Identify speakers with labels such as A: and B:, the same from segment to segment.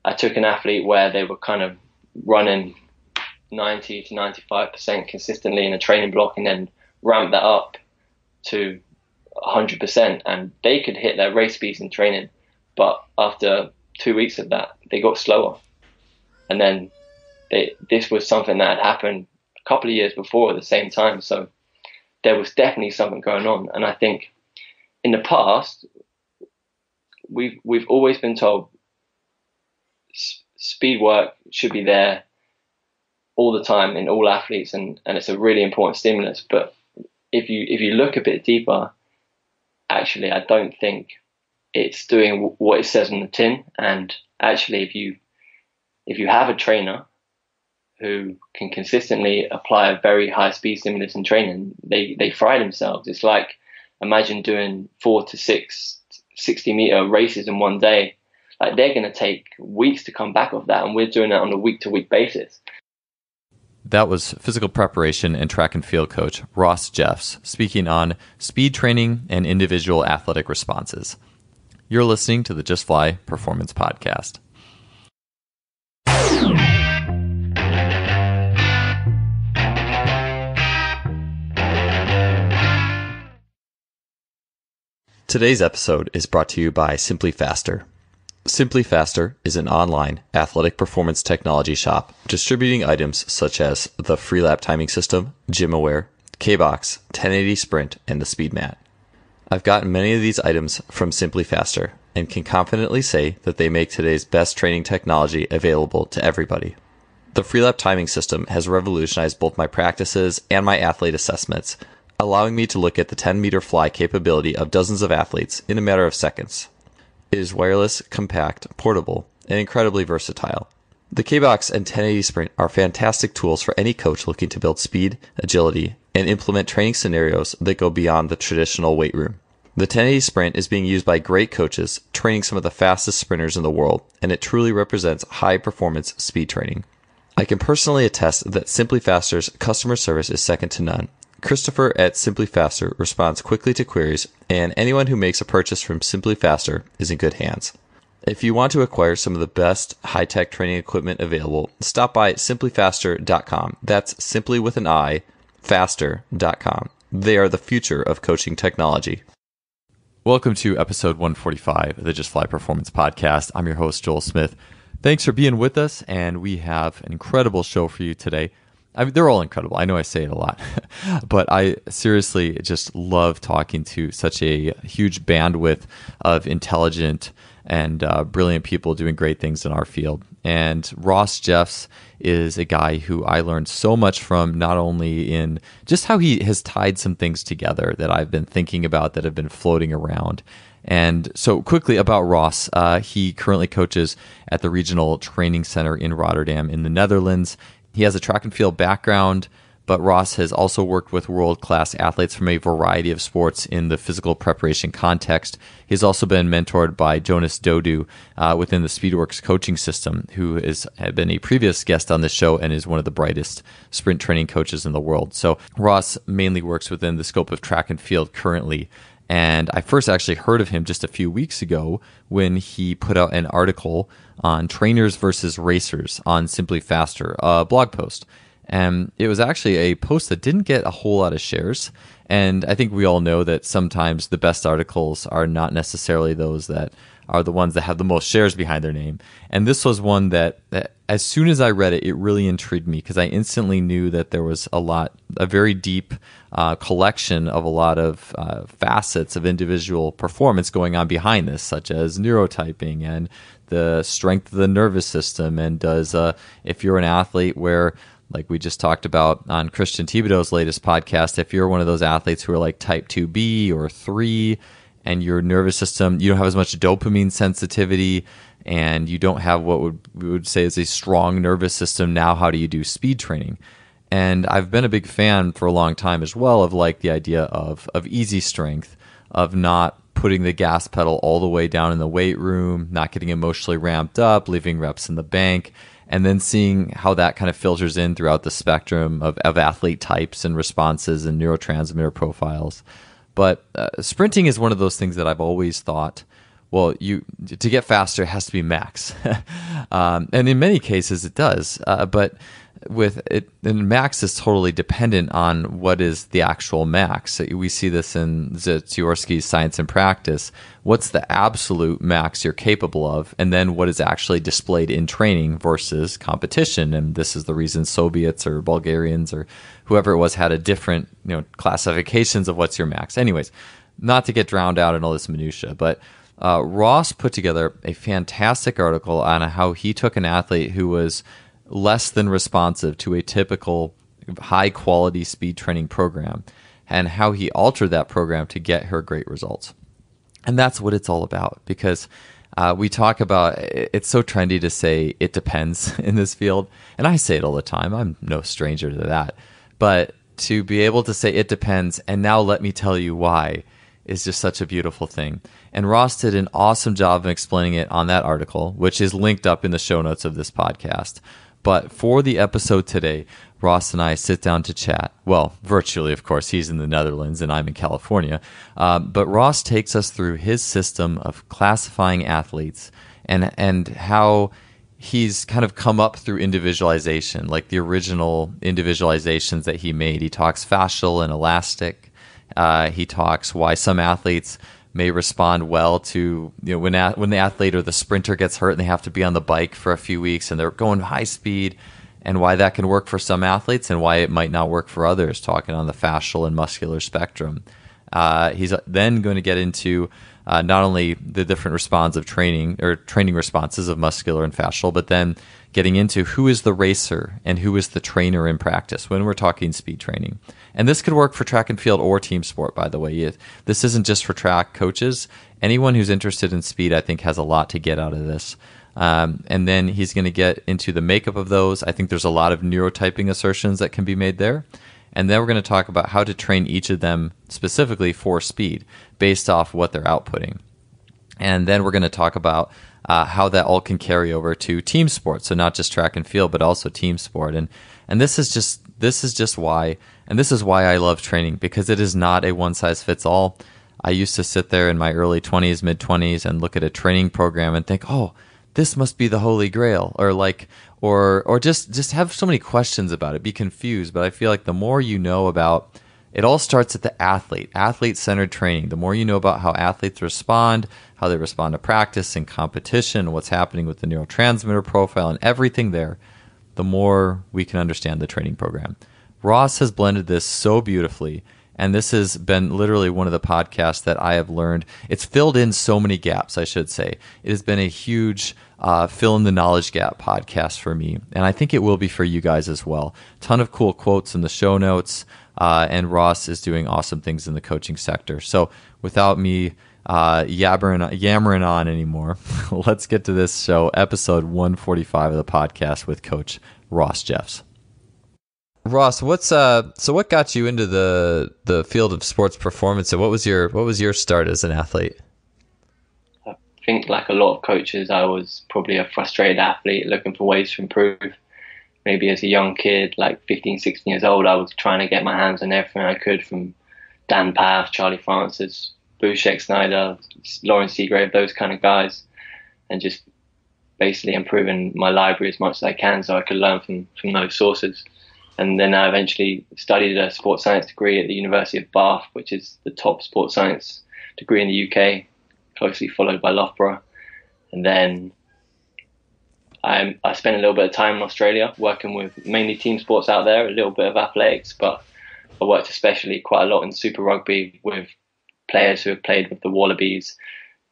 A: I took an athlete where they were kind of running 90 to 95% consistently in a training block, and then ramped that up to 100%, and they could hit their race speeds in training. But after 2 weeks of that, they got slower. And then this was something that had happened a couple of years before at the same time. So there was definitely something going on. And I think in the past, we've always been told speed work should be there all the time in all athletes, and it's a really important stimulus. But if you look a bit deeper, actually, I don't think it's doing what it says on the tin. And actually, if you have a trainer who can consistently apply a very high speed stimulus in training, they fry themselves. It's like, imagine doing 4 to 6 60-meter races in one day. Like, they're going to take weeks to come back off that, and we're doing that on a week-to-week basis.
B: That was physical preparation and track and field coach Ross Jeffs speaking on speed training and individual athletic responses. You're listening to the Just Fly Performance Podcast. Today's episode is brought to you by Simplifaster. Simplifaster is an online athletic performance technology shop distributing items such as the Freelap timing system, GymAware, K-Box, 1080 Sprint, and the Speed Mat. I've gotten many of these items from Simplifaster and can confidently say that they make today's best training technology available to everybody. The Freelap timing system has revolutionized both my practices and my athlete assessments, allowing me to look at the 10-meter fly capability of dozens of athletes in a matter of seconds. It is wireless, compact, portable, and incredibly versatile. The K-Box and 1080 Sprint are fantastic tools for any coach looking to build speed, agility, and implement training scenarios that go beyond the traditional weight room. The 1080 Sprint is being used by great coaches training some of the fastest sprinters in the world, and it truly represents high-performance speed training. I can personally attest that Simplifaster's customer service is second to none. Christopher at Simplifaster responds quickly to queries, and anyone who makes a purchase from Simplifaster is in good hands. If you want to acquire some of the best high-tech training equipment available, stop by simplifaster.com. That's simply with an I, faster.com. They are the future of coaching technology. Welcome to episode 145 of the Just Fly Performance Podcast. I'm your host, Joel Smith. Thanks for being with us, and we have an incredible show for you today. I mean, they're all incredible. I know I say it a lot, but I seriously just love talking to such a huge bandwidth of intelligent and brilliant people doing great things in our field. And Ross Jeffs is a guy who I learned so much from, not only in just how he has tied some things together that I've been thinking about that have been floating around. And so quickly about Ross, he currently coaches at the Regional Training Center in Rotterdam in the Netherlands. He has a track and field background, but Ross has also worked with world-class athletes from a variety of sports in the physical preparation context. He's also been mentored by Jonas Dodoo within the Speedworks coaching system, who had been a previous guest on this show and is one of the brightest sprint training coaches in the world. So Ross mainly works within the scope of track and field currently. And I first actually heard of him just a few weeks ago when he put out an article on trainers versus racers on Simplifaster, a blog post. And it was actually a post that didn't get a whole lot of shares. And I think we all know that sometimes the best articles are not necessarily those that are the ones that have the most shares behind their name. And this was one that as soon as I read it, it really intrigued me because I instantly knew that there was a very deep collection of a lot of facets of individual performance going on behind this, such as neurotyping and the strength of the nervous system. And if you're an athlete where, like we just talked about on Christian Thibaudeau's latest podcast, if you're one of those athletes who are like type 2B or 3, and your nervous system, you don't have as much dopamine sensitivity, and you don't have what we would say is a strong nervous system, now how do you do speed training? And I've been a big fan for a long time as well of like the idea of easy strength, of not putting the gas pedal all the way down in the weight room, not getting emotionally ramped up, leaving reps in the bank, and then seeing how that kind of filters in throughout the spectrum of athlete types and responses and neurotransmitter profiles. But sprinting is one of those things that I've always thought well, to get faster, it has to be max. And in many cases it does. But with it, and max is totally dependent on what is the actual max. So we see this in Ziorsky's Science and Practice. What's the absolute max you're capable of, and then what is actually displayed in training versus competition. And this is the reason Soviets or Bulgarians or whoever it was had a different, classifications of what's your max. Anyways, not to get drowned out in all this minutia, but Ross put together a fantastic article on how he took an athlete who was less than responsive to a typical high-quality speed training program and how he altered that program to get her great results. And that's what it's all about, because we talk about, it's so trendy to say it depends in this field, and I say it all the time. I'm no stranger to that. But to be able to say it depends, and now let me tell you why, is just such a beautiful thing. And Ross did an awesome job of explaining it on that article, which is linked up in the show notes of this podcast. But for the episode today, Ross and I sit down to chat. Well, virtually, of course. He's in the Netherlands and I'm in California. But Ross takes us through his system of classifying athletes and how he's kind of come up through individualization, like the original individualizations that he made. He talks fascial and elastic. He talks why some athletes may respond well to, when the athlete or the sprinter gets hurt and they have to be on the bike for a few weeks and they're going high speed, and why that can work for some athletes and why it might not work for others, talking on the fascial and muscular spectrum. He's then going to get into not only the different responses of training responses of muscular and fascial, but then getting into who is the racer and who is the trainer in practice when we're talking speed training. And this could work for track and field or team sport, by the way. This isn't just for track coaches. Anyone who's interested in speed, I think, has a lot to get out of this. And then he's going to get into the makeup of those. I think there's a lot of neurotyping assertions that can be made there. And then we're going to talk about how to train each of them specifically for speed based off what they're outputting. And then we're going to talk about how that all can carry over to team sport. So not just track and field, but also team sport. And this is just why, and this is why I love training, because it is not a one size fits all. I used to sit there in my early 20s, mid 20s and look at a training program and think, oh, this must be the holy grail, or just have so many questions about it, be confused. But I feel like the more you know about, it all starts at the athlete-centered training. The more you know about how athletes respond, how they respond to practice and competition, what's happening with the neurotransmitter profile and everything there, the more we can understand the training program. Ross has blended this so beautifully, and this has been literally one of the podcasts that I have learned. It's filled in so many gaps, I should say. It has been a huge fill in the knowledge gap podcast for me, and I think it will be for you guys as well. Ton of cool quotes in the show notes, and Ross is doing awesome things in the coaching sector. So without me yammering on anymore, let's get to this show, episode 145 of the podcast with Coach Ross Jeffs. Ross, what got you into the field of sports performance, and what was your start as an athlete?
A: I think, like a lot of coaches, I was probably a frustrated athlete looking for ways to improve. Maybe as a young kid, like 15, 16 years old, I was trying to get my hands on everything I could, from Dan Path, Charlie Francis, Bouchek Snyder, Lawrence Seagrave, those kind of guys, and just basically improving my library as much as I can so I could learn from those sources. And then I eventually studied a sports science degree at the University of Bath, which is the top sports science degree in the UK, closely followed by Loughborough. And then I spent a little bit of time in Australia working with mainly team sports out there, a little bit of athletics, but I worked especially quite a lot in Super Rugby with players who have played with the Wallabies,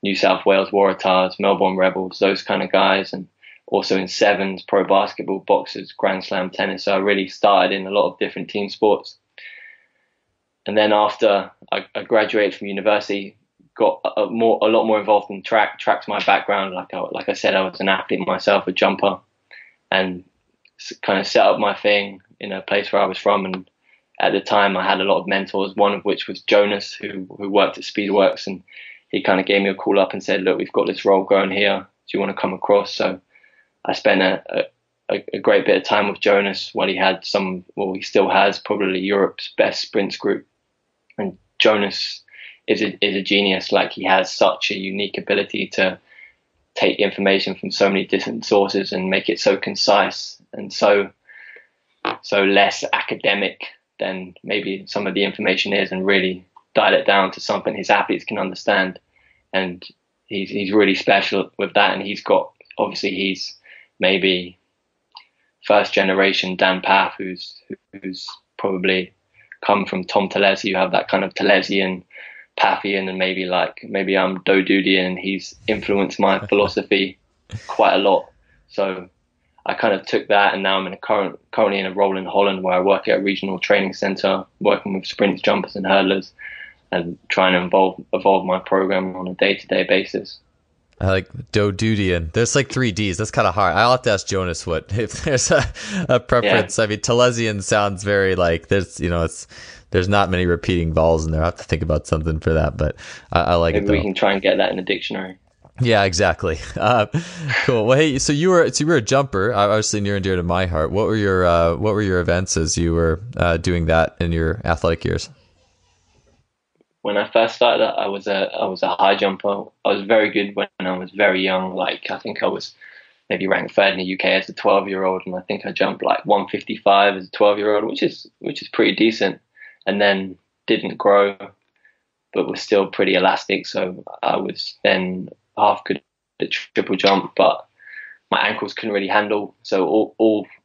A: New South Wales Waratahs, Melbourne Rebels, those kind of guys, and also in sevens, pro basketball, boxers, Grand Slam tennis. So I really started in a lot of different team sports. And then after I graduated from university, got a lot more involved in track. Track's my background. Like I said, I was an athlete myself, a jumper, and kind of set up my thing in a place where I was from. And at the time, I had a lot of mentors, one of which was Jonas, who worked at Speedworks, and he kind of gave me a call up and said, "Look, we've got this role going here. Do you want to come across?" So I spent a great bit of time with Jonas while he still has probably Europe's best sprints group. And Jonas is a genius. Like, he has such a unique ability to take information from so many different sources and make it so concise and so less academic than maybe some of the information is, and really dial it down to something his athletes can understand. And he's really special with that. And he's maybe first generation Dan Paff, who's probably come from Tom Talesi. You have that kind of Talesian, Paffian, and maybe I'm Dodoodian. He's influenced my philosophy quite a lot. So I kind of took that, and now I'm currently in a role in Holland where I work at a regional training center, working with sprints, jumpers, and hurdlers, and trying to evolve my program on a day-to-day basis.
B: I like Dodoodian. There's like 3 Ds. That's kind of hard. I'll have to ask Jonas if there's a preference. Yeah. I mean, Talesian sounds very like there's not many repeating vowels in there. I have to think about something for that, but I like it.
A: Maybe we can try and get that in the dictionary.
B: Yeah, exactly. Cool. Well, hey, so you were a jumper, obviously near and dear to my heart. What were your events as you were doing that in your athletic years?
A: When I first started, I was a high jumper. I was very good when I was very young. Like, I think I was maybe ranked third in the UK as a 12-year-old, and I think I jumped like 155 as a 12-year-old, which is pretty decent. And then didn't grow, but was still pretty elastic. So I was then half good at triple jump, but my ankles couldn't really handle. So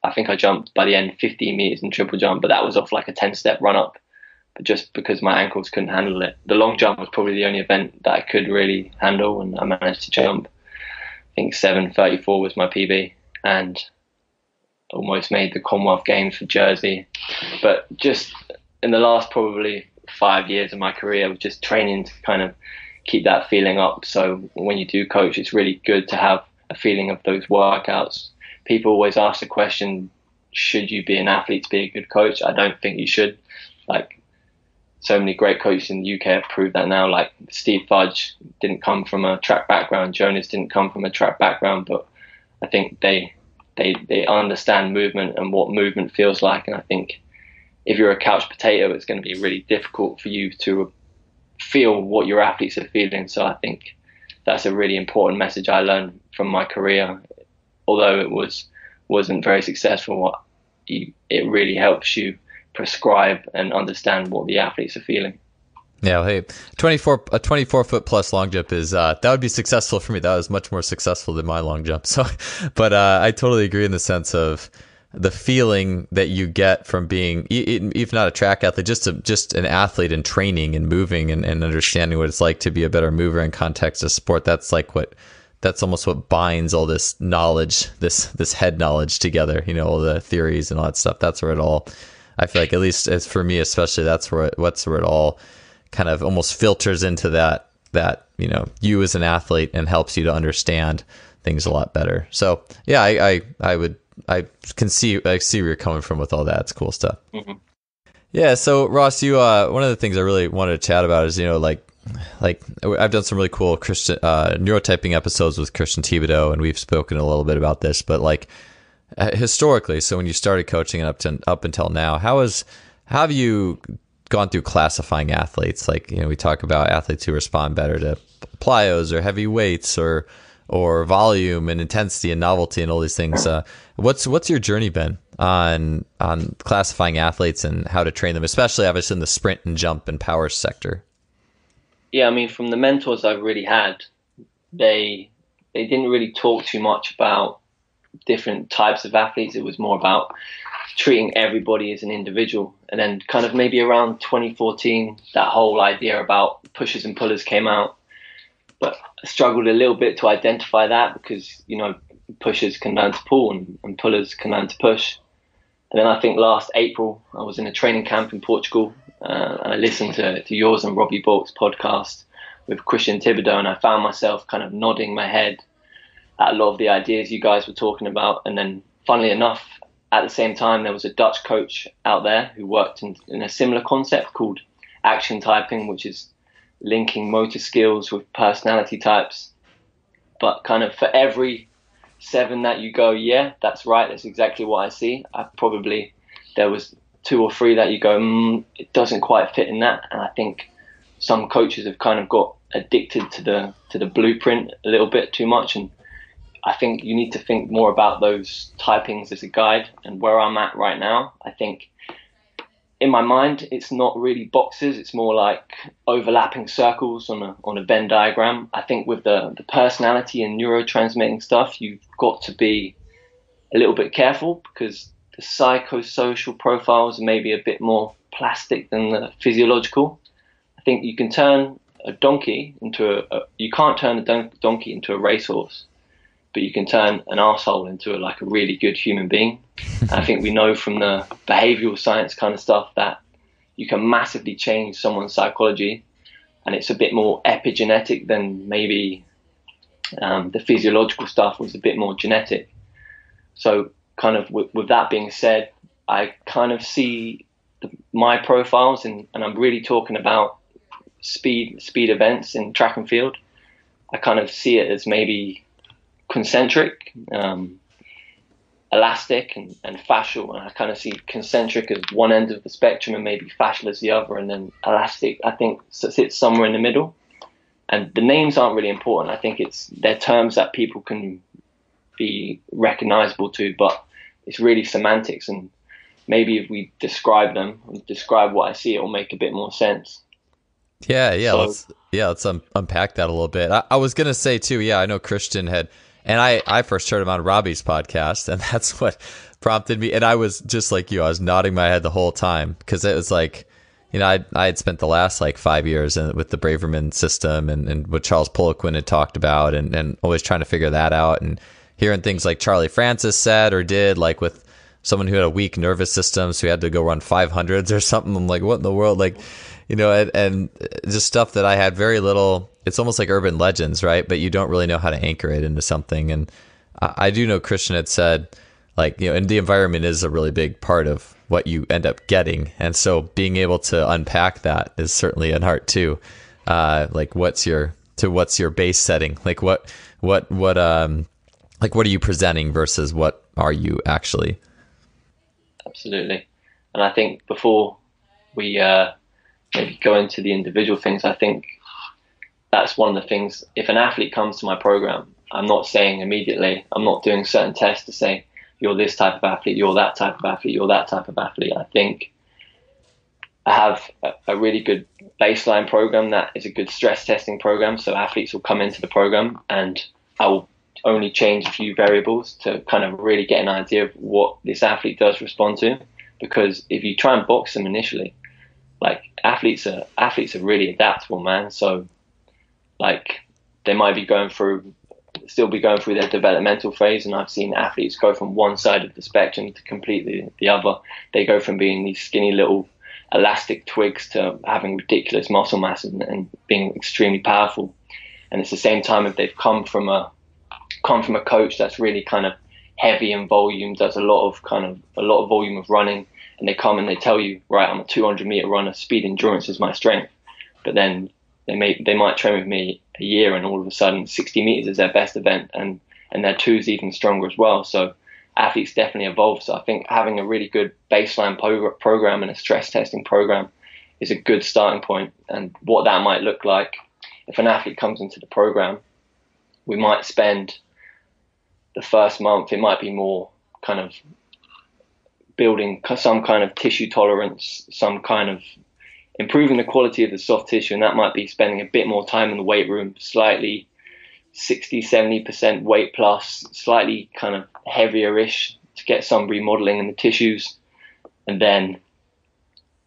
A: I think I jumped by the end 15 meters in triple jump, but that was off like a 10-step run up. But just because my ankles couldn't handle it. The long jump was probably the only event that I could really handle, and I managed to jump. I think 7:34 was my PB, and almost made the Commonwealth Games for Jersey. But just in the last probably 5 years of my career, I was just training to kind of keep that feeling up. So when you do coach, it's really good to have a feeling of those workouts. People always ask the question, should you be an athlete to be a good coach? I don't think you should. Like, so many great coaches in the UK have proved that now. Like, Steve Fudge didn't come from a track background. Jonas didn't come from a track background, but I think they understand movement and what movement feels like. And I think if you're a couch potato, it's going to be really difficult for you to feel what your athletes are feeling. So I think that's a really important message I learned from my career. Although it wasn't very successful, it really helps you prescribe and understand what the athletes are feeling.
B: Yeah, well, hey, a 24-foot plus long jump is that would be successful for me. That was much more successful than my long jump. So, but I totally agree in the sense of the feeling that you get from being, if not a track athlete, just an athlete in training and moving and understanding what it's like to be a better mover in context of sport. That's almost what binds all this knowledge, this head knowledge together. All the theories and all that stuff. That's where it all, I feel like, at least as for me especially, that's where it all kind of almost filters into that you as an athlete and helps you to understand things a lot better. So yeah, I see where you're coming from with all that. It's cool stuff. Mm-hmm. Yeah. So Ross, you one of the things I really wanted to chat about is like I've done some really cool Christian neurotyping episodes with Christian Thibaudeau, and we've spoken a little bit about this, but like historically, so when you started coaching and up until now, how have you gone through classifying athletes? Like, we talk about athletes who respond better to plyos or heavy weights or volume and intensity and novelty and all these things. What's your journey been on classifying athletes and how to train them, especially obviously in the sprint and jump and power sector?
A: Yeah, I mean, from the mentors I've really had, they didn't really talk too much about different types of athletes. It was more about treating everybody as an individual. And then kind of maybe around 2014, that whole idea about pushers and pullers came out. But I struggled a little bit to identify that because, pushers can learn to pull and pullers can learn to push. And then I think last April, I was in a training camp in Portugal and I listened to yours and Robbie Bork's podcast with Christian Thibaudeau, and I found myself kind of nodding my head at a lot of the ideas you guys were talking about. And then funnily enough, at the same time, there was a Dutch coach out there who worked in a similar concept called action typing, which is linking motor skills with personality types. But kind of for every 7 that you go, yeah, that's right, that's exactly what I see, there was 2 or 3 that you go, it doesn't quite fit in that. And I think some coaches have kind of got addicted to the blueprint a little bit too much, and I think you need to think more about those typings as a guide. And where I'm at right now, I think in my mind it's not really boxes, it's more like overlapping circles on a Venn diagram. I think with the personality and neurotransmitting stuff, you've got to be a little bit careful, because the psychosocial profiles are maybe a bit more plastic than the physiological. I think you can turn a donkey into you can't turn a donkey into a racehorse, but you can turn an arsehole into a really good human being. And I think we know from the behavioral science kind of stuff that you can massively change someone's psychology, and it's a bit more epigenetic than maybe the physiological stuff was a bit more genetic. So kind of with that being said, I kind of see my profiles, and I'm really talking about speed events in track and field. I kind of see it as maybe concentric, elastic, and fascial. And I kind of see concentric as one end of the spectrum and maybe fascial as the other, and then elastic I think sits somewhere in the middle. And the names aren't really important. I think they're terms that people can be recognizable to, but it's really semantics, and maybe if we describe them, describe what I see, it will make a bit more sense.
B: Let's unpack that a little bit. I was gonna say too, I know Christian had, and I first heard him on Robbie's podcast, and that's what prompted me. And I was just like you, I was nodding my head the whole time, because it was like, I had spent the last 5 years with the Braverman system and what Charles Poliquin had talked about, and always trying to figure that out, and hearing things like Charlie Francis said or did, with someone who had a weak nervous system, so he had to go run 500s or something. I'm like, what in the world? And just stuff that I had very little. It's almost like urban legends, right? But you don't really know how to anchor it into something. And I do know Christian had said, and the environment is a really big part of what you end up getting. And so being able to unpack that is certainly an art too. What's your base setting? What are you presenting versus what are you actually?
A: Absolutely. And I think before we maybe go into the individual things, I think that's one of the things. If an athlete comes to my program, I'm not saying immediately, I'm not doing certain tests to say, you're this type of athlete, you're that type of athlete, you're that type of athlete. I think I have a really good baseline program that is a good stress testing program. So athletes will come into the program, and I will only change a few variables to kind of really get an idea of what this athlete does respond to. Because if you try and box them initially, athletes are really adaptable, man. So they might be still be going through their developmental phase, and I've seen athletes go from one side of the spectrum to completely the other. They go from being these skinny little elastic twigs to having ridiculous muscle mass and being extremely powerful. And it's the same time if they've come from a coach that's really kind of heavy in volume, does a lot of volume of running, and they come and they tell you, right, I'm a 200 meter runner, speed endurance is my strength. But then they might train with me a year, and all of a sudden 60 meters is their best event, and their two is even stronger as well. So athletes definitely evolve. So I think having a really good baseline program and a stress testing program is a good starting point. And what that might look like, if an athlete comes into the program, we might spend the first month, it might be more kind of building some kind of tissue tolerance, some kind of improving the quality of the soft tissue, and that might be spending a bit more time in the weight room, slightly 60-70% weight plus, slightly kind of heavier-ish to get some remodeling in the tissues. And then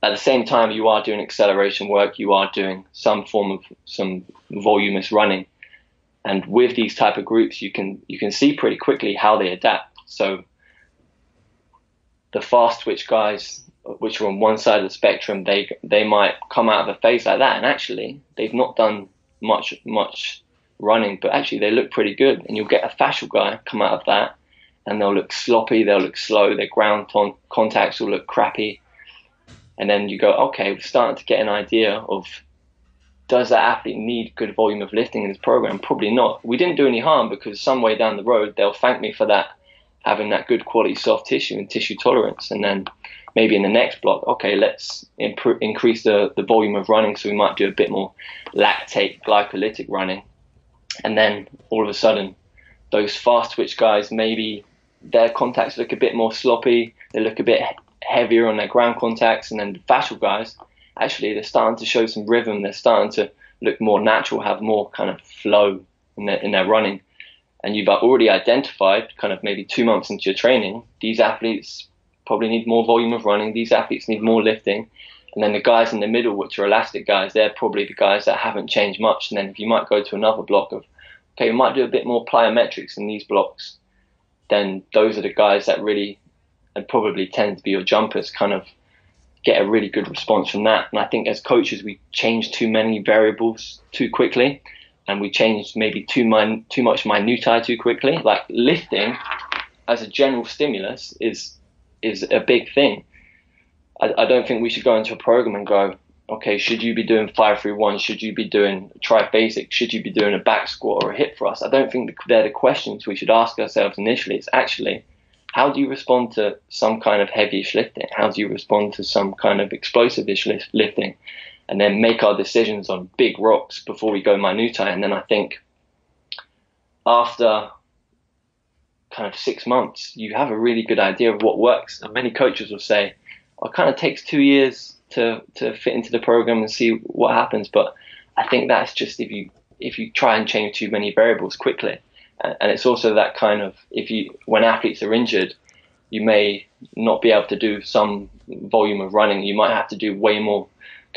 A: at the same time, you are doing acceleration work, you are doing some form of some voluminous running. And with these type of groups, you can see pretty quickly how they adapt. So the fast twitch guys, which are on one side of the spectrum, they might come out of a phase like that, and actually they've not done much running, but actually they look pretty good. And you'll get a fascial guy come out of that, and they'll look sloppy, they'll look slow, their ground contacts will look crappy. And then you go, okay, we're starting to get an idea of, does that athlete need good volume of lifting in his program? Probably not. We didn't do any harm, because some way down the road they'll thank me for that having that good quality soft tissue and tissue tolerance. And then maybe in the next block, okay, let's increase the volume of running. So we might do a bit more lactate glycolytic running. And then all of a sudden, those fast twitch guys, maybe their contacts look a bit more sloppy. They look a bit heavier on their ground contacts. And then the fascial guys, actually, they're starting to show some rhythm. They're starting to look more natural, have more kind of flow in their running. And you've already identified, kind of maybe 2 months into your training, these athletes probably need more volume of running. These athletes need more lifting. And then the guys in the middle, which are elastic guys, they're probably the guys that haven't changed much. And then if you might go to another block of, okay, we might do a bit more plyometrics in these blocks, then those are the guys that really, and probably tend to be your jumpers, kind of get a really good response from that. And I think as coaches, we change too many variables too quickly, and we change maybe too much minutiae too quickly. Like lifting as a general stimulus is a big thing. I don't think we should go into a program and go, okay, should you be doing 5-3-1? Should you be doing triphasic? Should you be doing a back squat or a hip thrust? I don't think they're the questions we should ask ourselves initially. It's actually, how do you respond to some kind of heavyish lifting? How do you respond to some kind of explosive-ish lifting? And then make our decisions on big rocks before we go minutiae. And then I think after kind of 6 months, you have a really good idea of what works. And many coaches will say, it kind of takes 2 years to fit into the program and see what happens. But I think that's just if you try and change too many variables quickly. And it's also that kind of, when athletes are injured, you may not be able to do some volume of running. You might have to do way more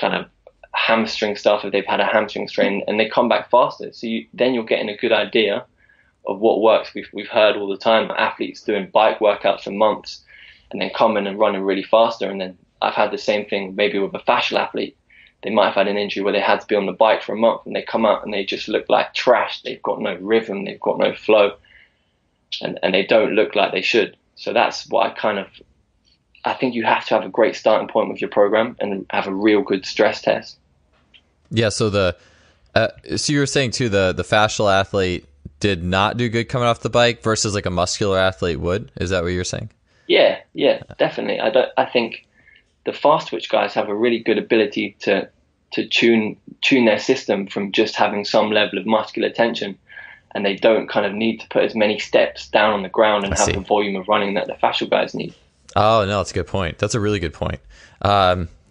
A: kind of hamstring stuff if they've had a hamstring strain, and they come back faster. So then you're getting a good idea of what works. We've heard all the time athletes doing bike workouts for months and then coming and running really faster. And then I've had the same thing maybe with a fascial athlete. They might have had an injury where they had to be on the bike for a month, and they come out and they just look like trash. They've got no rhythm, they've got no flow, and they don't look like they should. So that's what I think you have to have a great starting point with your program and have a real good stress test.
B: Yeah. So so you were saying too, the fascial athlete did not do good coming off the bike versus like a muscular athlete would. Is that what you're saying?
A: Yeah, definitely. I think the fast twitch guys have a really good ability to tune their system from just having some level of muscular tension, and they don't kind of need to put as many steps down on the ground and have the volume of running that the fascial guys need.
B: Oh no, that's a good point. That's a really good point.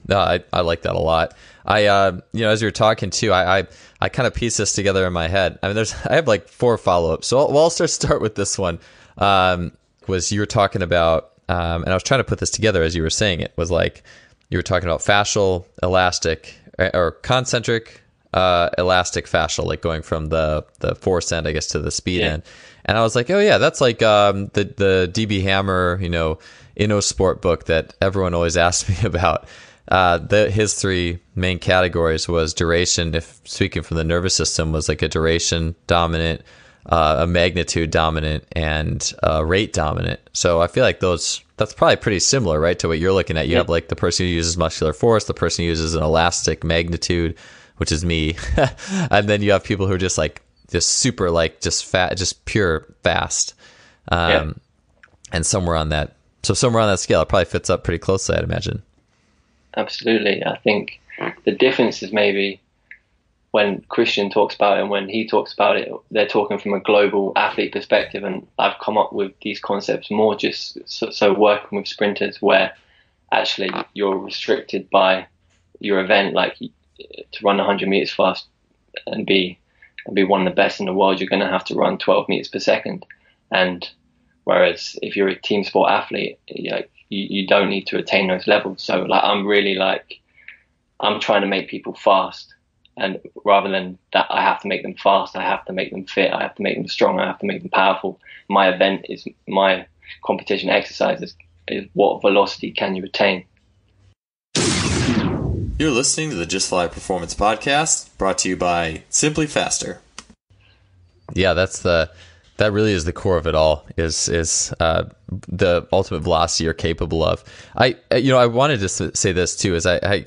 B: No, I like that a lot. As you were talking too, I kind of pieced this together in my head. I mean, I have like 4 follow-ups. So I'll start with this one. Was you were talking about, and I was trying to put this together as you were saying it, was like you were talking about fascial, elastic, or concentric, elastic fascial, like going from the force end, I guess, to the speed end. And I was like, oh yeah, that's like the DB Hammer, InnoSport book that everyone always asks me about. His 3 main categories was duration, if speaking from the nervous system, was like a duration dominant, a magnitude dominant, and a rate dominant. So I feel like that's probably pretty similar, right, to what you're looking at. You have like the person who uses muscular force, the person who uses an elastic magnitude, which is me, and then you have people who are just super like just fat, just pure fast, and somewhere on that scale, it probably fits up pretty closely, I'd imagine.
A: Absolutely. I think the difference is maybe when Christian talks about it and when he talks about it, they're talking from a global athlete perspective, and I've come up with these concepts more just so working with sprinters where actually you're restricted by your event. Like to run 100 meters fast and be one of the best in the world, you're going to have to run 12 meters per second. And whereas if you're a team sport athlete, you don't need to attain those levels. So like I'm trying to make people fast, and rather than that I have to make them fast, I have to make them fit, I have to make them strong, I have to make them powerful. My competition exercise is what velocity can you attain.
B: You're listening to the Just Fly Performance Podcast, brought to you by Simplifaster. Yeah, that really is the core of it all, is the ultimate velocity you're capable of. I wanted to say this too, is I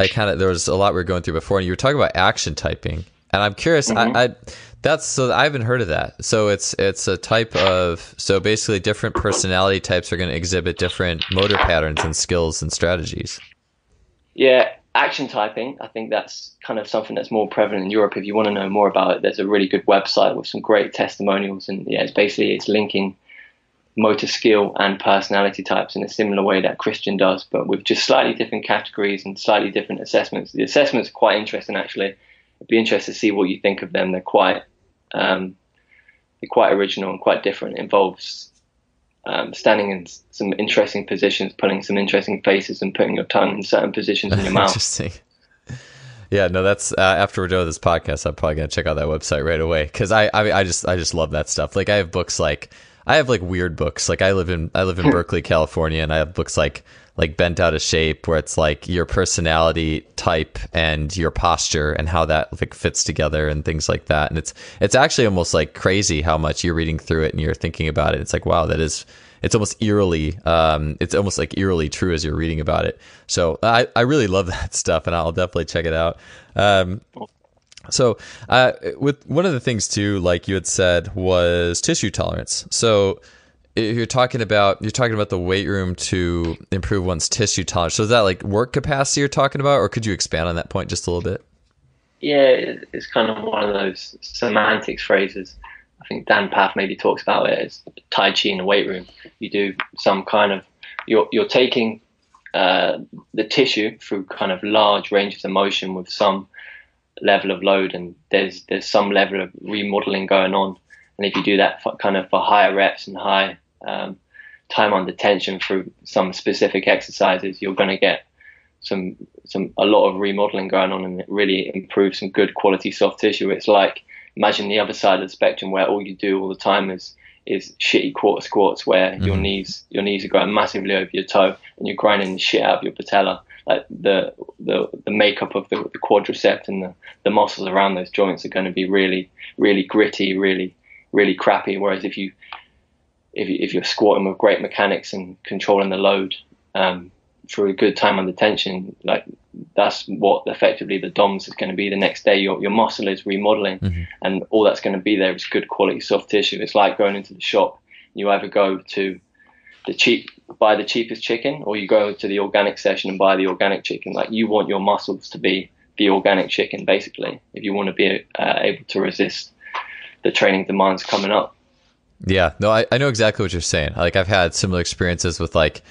B: kind of, there was a lot we were going through before, and you were talking about action typing, And I'm curious,
A: Mm-hmm.
B: I haven't heard of that. So it's a type of, so basically different personality types are going to exhibit different motor patterns and skills and strategies.
A: Yeah, action typing. I think that's kind of something that's more prevalent in Europe. If you want to know more about it, there's a really good website with some great testimonials, and yeah, it's linking motor skill and personality types in a similar way that Christian does, but with just slightly different categories and slightly different assessments. The assessments are quite interesting, actually. I'd be interested to see what you think of them. They're quite original and quite different. It involves standing in some interesting positions, pulling some interesting faces, and putting your tongue in certain positions in your mouth.
B: Interesting. Yeah, no, that's after we're done with this podcast, I'm probably gonna check out that website right away because I just love that stuff. Like I have like weird books. Like I live in Berkeley, California, and I have books like Bent Out of Shape, where it's like your personality type and your posture and how that like fits together and things like that. And it's actually almost like crazy how much you're reading through it and you're thinking about it. It's like, wow, it's almost eerily, it's almost like eerily true as you're reading about it. So I really love that stuff, and I'll definitely check it out. So with one of the things too, like you had said, was tissue tolerance. So you're talking about the weight room to improve one's tissue tolerance. So is that like work capacity you're talking about, or could you expand on that point just a little bit?
A: Yeah, it's kind of one of those semantics phrases. I think Dan Path maybe talks about it as Tai Chi in the weight room. You do some kind of, you're taking the tissue through kind of large ranges of motion with some level of load, and there's some level of remodeling going on. And if you do that for higher reps and high time under tension through some specific exercises, you're going to get a lot of remodeling going on, and it really improves some good quality soft tissue. It's like, imagine the other side of the spectrum where all you do all the time is shitty quarter squats, where your knees are going massively over your toe and you're grinding the shit out of your patella. Like the makeup of the quadricep and the muscles around those joints are going to be really, really gritty, really, really crappy. Whereas if you're squatting with great mechanics and controlling the load through a good time under tension, like that's what effectively the DOMS is going to be the next day. Your muscle is remodeling, and all that's going to be there is good quality soft tissue. It's like going into the shop. You either go to buy the cheapest chicken, or you go to the organic session and buy the organic chicken. Like, you want your muscles to be the organic chicken, basically, if you want to be able to resist the training demands coming up.
B: Yeah, no, I know exactly what you're saying. Like, I've had similar experiences with like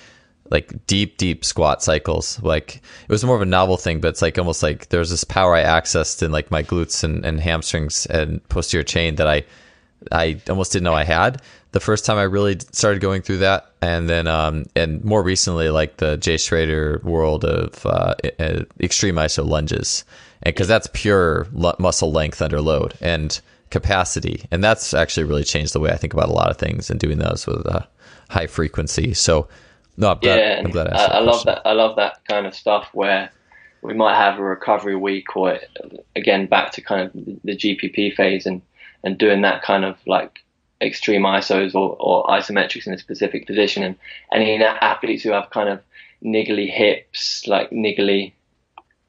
B: deep squat cycles. Like, it was more of a novel thing, but it's like almost like there's this power I accessed in like my glutes and hamstrings and posterior chain that I almost didn't know I had the first time I really started going through that. And then and more recently, like the Jay Schrader world of extreme iso lunges, and because that's pure muscle length under load and capacity, and that's actually really changed the way I think about a lot of things, and doing those with high frequency. So no, I'm glad I love
A: that. I love that kind of stuff where we might have a recovery week, or again back to kind of the GPP phase, and doing that kind of like extreme isos or isometrics in a specific position. And any athletes who have kind of niggly hips, like niggly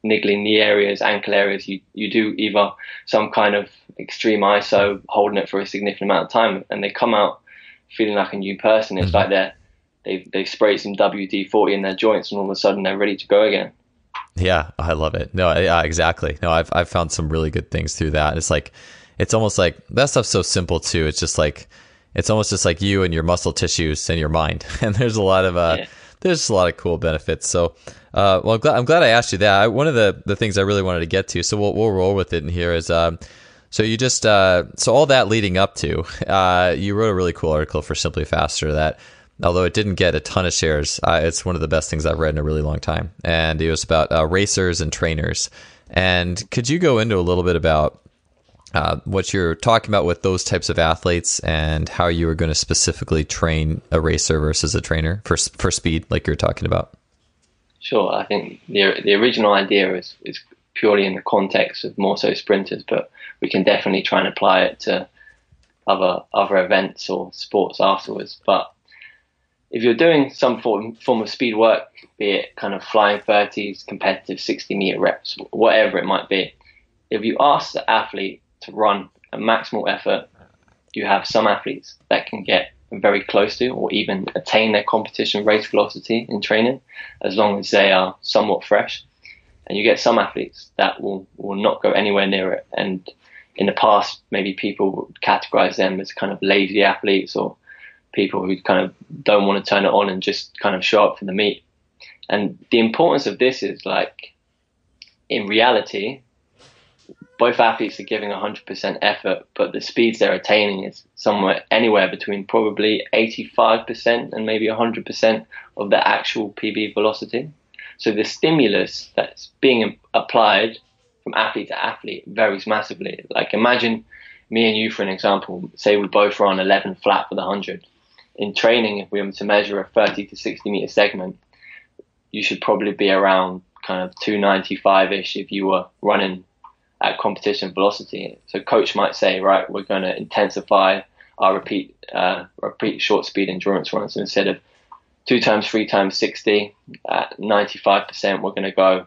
A: knee areas, ankle areas, you do either some kind of extreme iso, holding it for a significant amount of time, and they come out feeling like a new person. It's like they've sprayed some WD-40 in their joints, and all of a sudden they're ready to go again.
B: Yeah, I love it. No, yeah, exactly. No, I've found some really good things through that. It's like, it's almost like that stuff's so simple too. It's just like, it's almost just like you and your muscle tissues and your mind. And there's a lot of there's a lot of cool benefits. So, well, I'm glad I asked you that. One of the things I really wanted to get to, so we'll roll with it in here, is so you just so all that leading up to, you wrote a really cool article for Simplifaster that, although it didn't get a ton of shares, it's one of the best things I've read in a really long time. And it was about racers and trainers. And could you go into a little bit about what you're talking about with those types of athletes, and how you were going to specifically train a racer versus a trainer for speed, like you're talking about?
A: Sure. I think the original idea is purely in the context of more so sprinters, but we can definitely try and apply it to other events or sports afterwards. But if you're doing some form of speed work, be it kind of flying 30s, competitive 60-meter reps, whatever it might be, if you ask the athlete to run a maximal effort, you have some athletes that can get very close to or even attain their competition race velocity in training, as long as they are somewhat fresh. And you get some athletes that will not go anywhere near it. And in the past, maybe people would categorize them as kind of lazy athletes or people who kind of don't want to turn it on and just kind of show up for the meet. And the importance of this is, like, in reality, both athletes are giving 100% effort, but the speeds they're attaining is somewhere anywhere between probably 85% and maybe 100% of the actual PB velocity. So the stimulus that's being applied from athlete to athlete varies massively. Like, imagine me and you, for an example, say we both run 11 flat for the 100. In training, if we were to measure a 30 to 60 meter segment, you should probably be around kind of 295-ish if you were running at competition velocity. So coach might say, right, we're going to intensify our repeat short speed endurance runs. So instead of 2 times 3 times 60 at 95%, we're going to go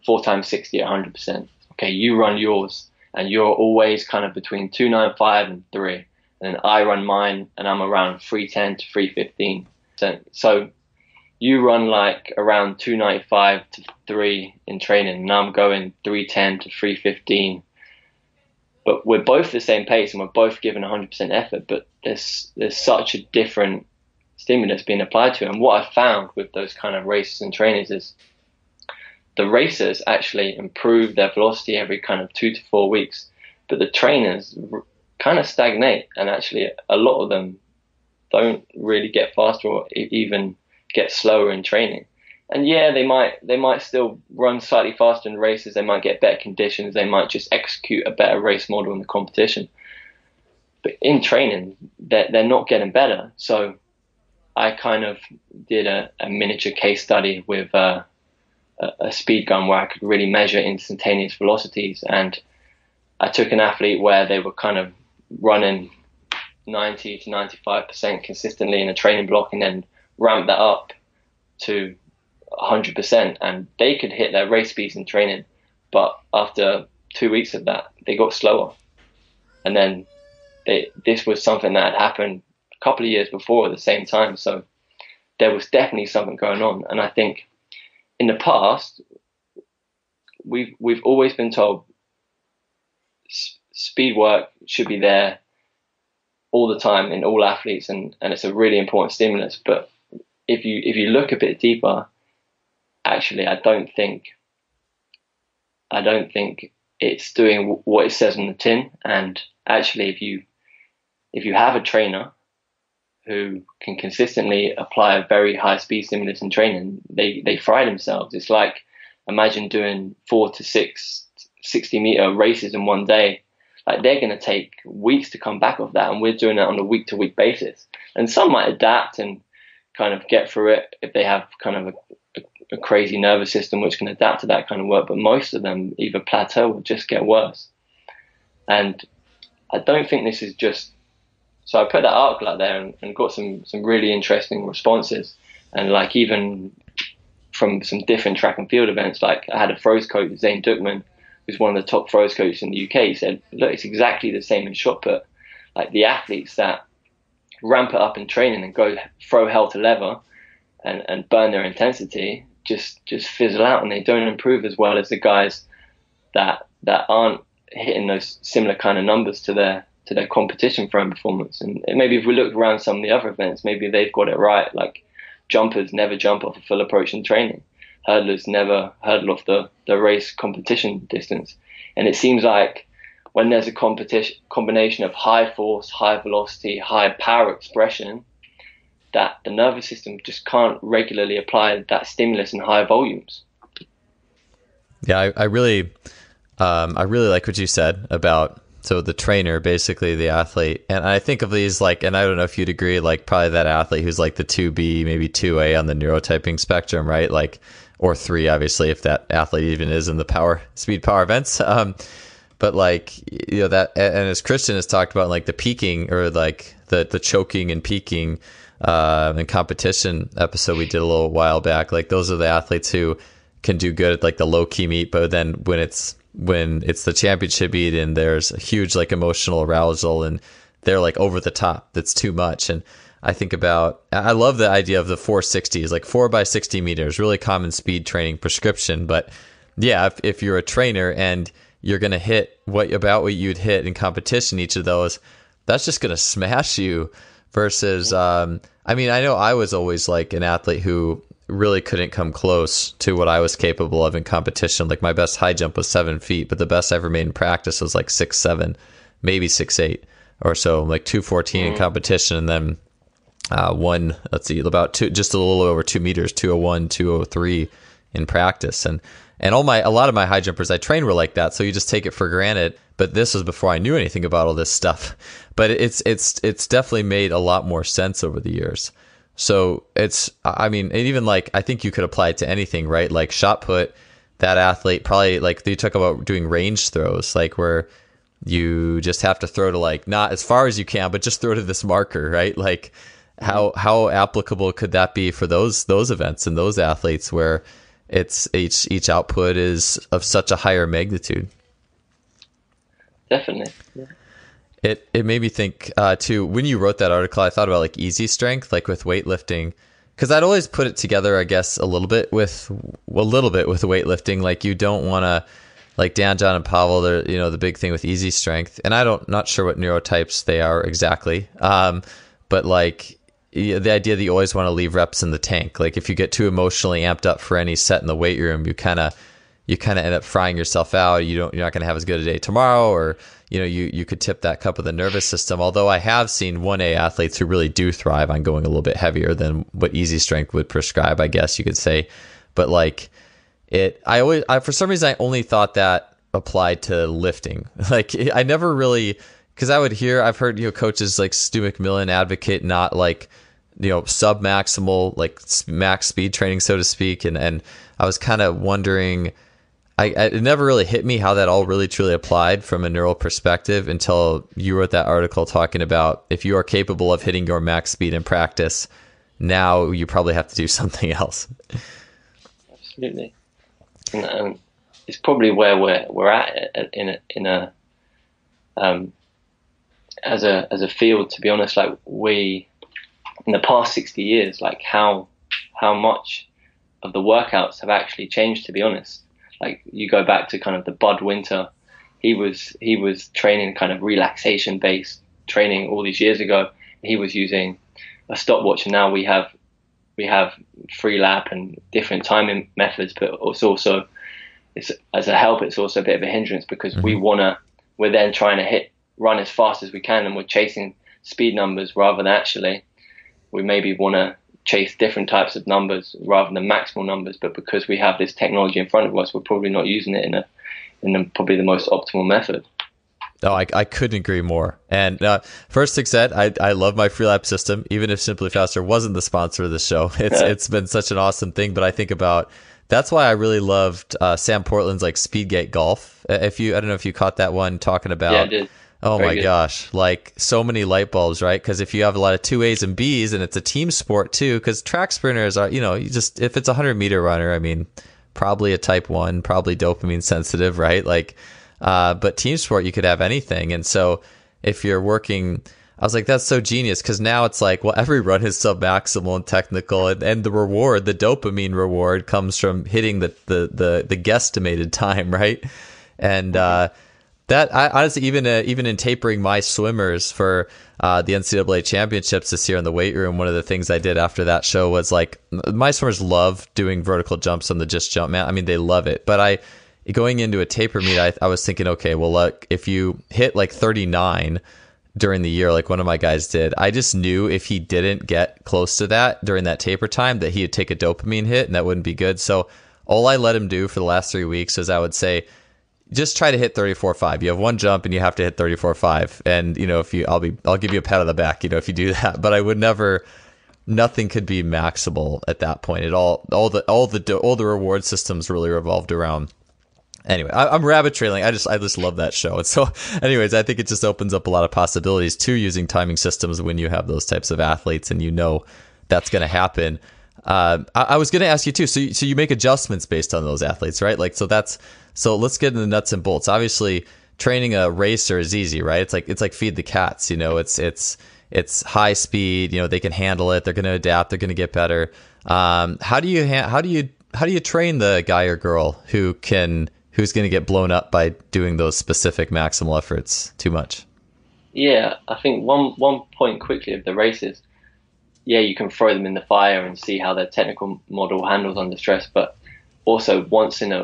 A: 4 times 60 at 100%. Okay, you run yours, and you're always kind of between 295 and 3. And then I run mine, and I'm around 310 to 315. So you run like around 295 to 3 in training, and I'm going 310 to 315. But we're both the same pace, and we're both giving 100% effort, but there's such a different stimulus being applied to. And what I found with those kind of racers and trainers is the racers actually improve their velocity every kind of 2 to 4 weeks, but the trainers kind of stagnate, and actually a lot of them don't really get faster or even get slower in training. And yeah, they might still run slightly faster in races, they might get better conditions, they might just execute a better race model in the competition, but in training they're not getting better. So I kind of did a miniature case study with a speed gun where I could really measure instantaneous velocities. And I took an athlete where they were kind of running 90 to 95% consistently in a training block, and then ramped that up to 100%, and they could hit their race speeds in training. But after 2 weeks of that, they got slower. And then this was something that had happened a couple of years before at the same time. So there was definitely something going on. And I think in the past, we've always been told speed work should be there all the time in all athletes, and it's a really important stimulus. But if you look a bit deeper, actually, I don't think it's doing what it says on the tin. And actually, if you have a trainer who can consistently apply a very high speed stimulus in training, they fry themselves. It's like, imagine doing 4 to 6 60-meter races in one day. Like, they're going to take weeks to come back off that, and we're doing that on a week-to-week basis. And some might adapt and kind of get through it if they have kind of a crazy nervous system which can adapt to that kind of work, but most of them either plateau or just get worse. And I don't think this is just... So I put that article out there and got some really interesting responses, and like even from some different track and field events. Like, I had a throws coach, Zane Duckman, who's one of the top throws coaches in the UK. He said, look, it's exactly the same in shot put. Like, the athletes that ramp it up in training and go throw hell to leather and burn their intensity just fizzle out, and they don't improve as well as the guys that aren't hitting those similar kind of numbers to their competition throwing performance. And maybe if we look around some of the other events, maybe they've got it right. Like, jumpers never jump off a full approach in training. Hurdlers never hurdle off the race competition distance. And it seems like when there's a combination of high force, high velocity, high power expression, that the nervous system just can't regularly apply that stimulus in high volumes.
B: Yeah, I really like what you said about, so the trainer, basically the athlete. And I think of these like, and I don't know if you'd agree, like probably that athlete who's like the 2B, maybe 2A on the neurotyping spectrum, right? Like, or 3, obviously, if that athlete even is in the speed power events. But like, you know, that, and as Christian has talked about, like the peaking, or like the choking and peaking and competition episode we did a little while back, like those are the athletes who can do good at like the low key meet, but then when it's when it's the championship meet and there's a huge like emotional arousal and they're like over the top. That's too much. And I love the idea of the 460s, like 4x60 meters, really common speed training prescription. But yeah, if you're a trainer and you're going to hit what you'd hit in competition, each of those, that's just going to smash you versus, I know I was always like an athlete who really couldn't come close to what I was capable of in competition. Like my best high jump was 7 feet, but the best I ever made in practice was like 6'7", maybe 6'8" or so, like 214 in competition. And then just a little over 2 meters, 201, 203 in practice. And a lot of my high jumpers I trained were like that. So you just take it for granted. But this was before I knew anything about all this stuff. But it's definitely made a lot more sense over the years. So even like, I think you could apply it to anything, right? Like shot put, that athlete probably, like they talk about doing range throws, like where you just have to throw to like, not as far as you can, but just throw to this marker, right? Like how applicable could that be for those events and those athletes where it's each output is of such a higher magnitude?
A: Definitely. Yeah.
B: It made me think too, when you wrote that article, I thought about like easy strength, like with weightlifting, because I'd always put it together, I guess, a little bit with weightlifting. Like you don't want to, like Dan, John, and Pavel, they're, the big thing with easy strength, and not sure what neurotypes they are exactly, but like the idea that you always want to leave reps in the tank. Like if you get too emotionally amped up for any set in the weight room, you kind of end up frying yourself out. You're not going to have as good a day tomorrow, or you could tip that cup of the nervous system. Although I have seen 1A athletes who really do thrive on going a little bit heavier than what easy strength would prescribe, I guess you could say. But like for some reason I only thought that applied to lifting. Like I never really, because I've heard coaches like Stu McMillan advocate not like sub maximal, like max speed training, so to speak, and I was kind of wondering. It never really hit me how that all really truly applied from a neural perspective until you wrote that article talking about if you are capable of hitting your max speed in practice, now you probably have to do something else.
A: Absolutely, and it's probably where we're at in a as a field. To be honest, like we in the past 60 years, like how much of the workouts have actually changed. To be honest. Like you go back to kind of the Bud Winter, he was training kind of relaxation based training all these years ago. He was using a stopwatch, and now we have free lap and different timing methods. But it's as a help, it's also a bit of a hindrance because we're then trying to run as fast as we can, and we're chasing speed numbers rather than actually we maybe want to chase different types of numbers rather than maximal numbers, but because we have this technology in front of us, we're probably not using it in probably the most optimal method.
B: Oh, I couldn't agree more. And first thing said, I love my free lap system, even if Simplifaster wasn't the sponsor of the show. It's been such an awesome thing. But I think that's why I really loved Sam Portland's like Speedgate Golf. I don't know if you caught that one talking about. Yeah, I did. Oh my gosh, like so many light bulbs, right? Because if you have a lot of 2As and Bs and it's a team sport too, because track sprinters are, if it's a 100-meter runner, I mean, probably a type 1, probably dopamine sensitive, right? Like, but team sport, you could have anything. And so if you're working, I was like, that's so genius, because now it's like, well, every run is sub-maximal and technical, and the reward, the dopamine reward comes from hitting the guesstimated time, right? And, that I honestly, even in tapering my swimmers for the NCAA championships this year in the weight room, one of the things I did after that show was like my swimmers love doing vertical jumps on the just jump mat. I mean, they love it. But going into a taper meet, I was thinking, okay, well, look, if you hit like 39 during the year, like one of my guys did, I just knew if he didn't get close to that during that taper time, that he would take a dopamine hit, and that wouldn't be good. So all I let him do for the last 3 weeks is I would say, just try to hit 34.5. You have one jump and you have to hit 34.5. And I'll give you a pat on the back, if you do that. But I would never. Nothing could be maximal at that point at all. All the reward systems really revolved around. Anyway, I'm rabbit trailing. I just love that show. And so, anyways, I think it just opens up a lot of possibilities to using timing systems when you have those types of athletes and that's going to happen. I was going to ask you too. So you make adjustments based on those athletes, right? Like, so let's get into the nuts and bolts. Obviously, training a racer is easy, right? It's like feed the cats. It's high speed. They can handle it. They're going to adapt. They're going to get better. How do you train the guy or girl who's going to get blown up by doing those specific maximal efforts too much?
A: Yeah, I think one point quickly of the races. Yeah, you can throw them in the fire and see how their technical model handles under stress. But also, once in a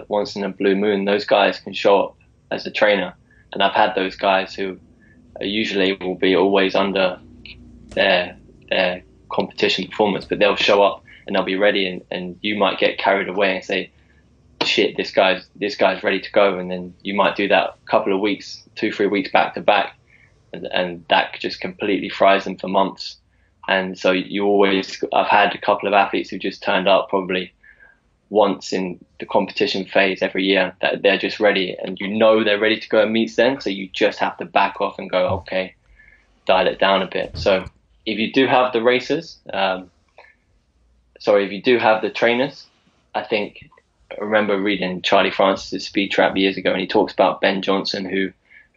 A: blue moon, those guys can show up as a trainer. And I've had those guys who usually will be always under their competition performance, but they'll show up and they'll be ready. And you might get carried away and say, "Shit, this guy's ready to go." And then you might do that a couple of weeks, 2-3 weeks back to back, and that just completely fries them for months. And so I've had a couple of athletes who just turned up probably once in the competition phase every year, that they're just ready, and they're ready to go and meet then. So you just have to back off and go, okay, dial it down a bit. So if you do have the racers, if you do have the trainers, I remember reading Charlie Francis's Speed Trap years ago, and he talks about Ben Johnson, who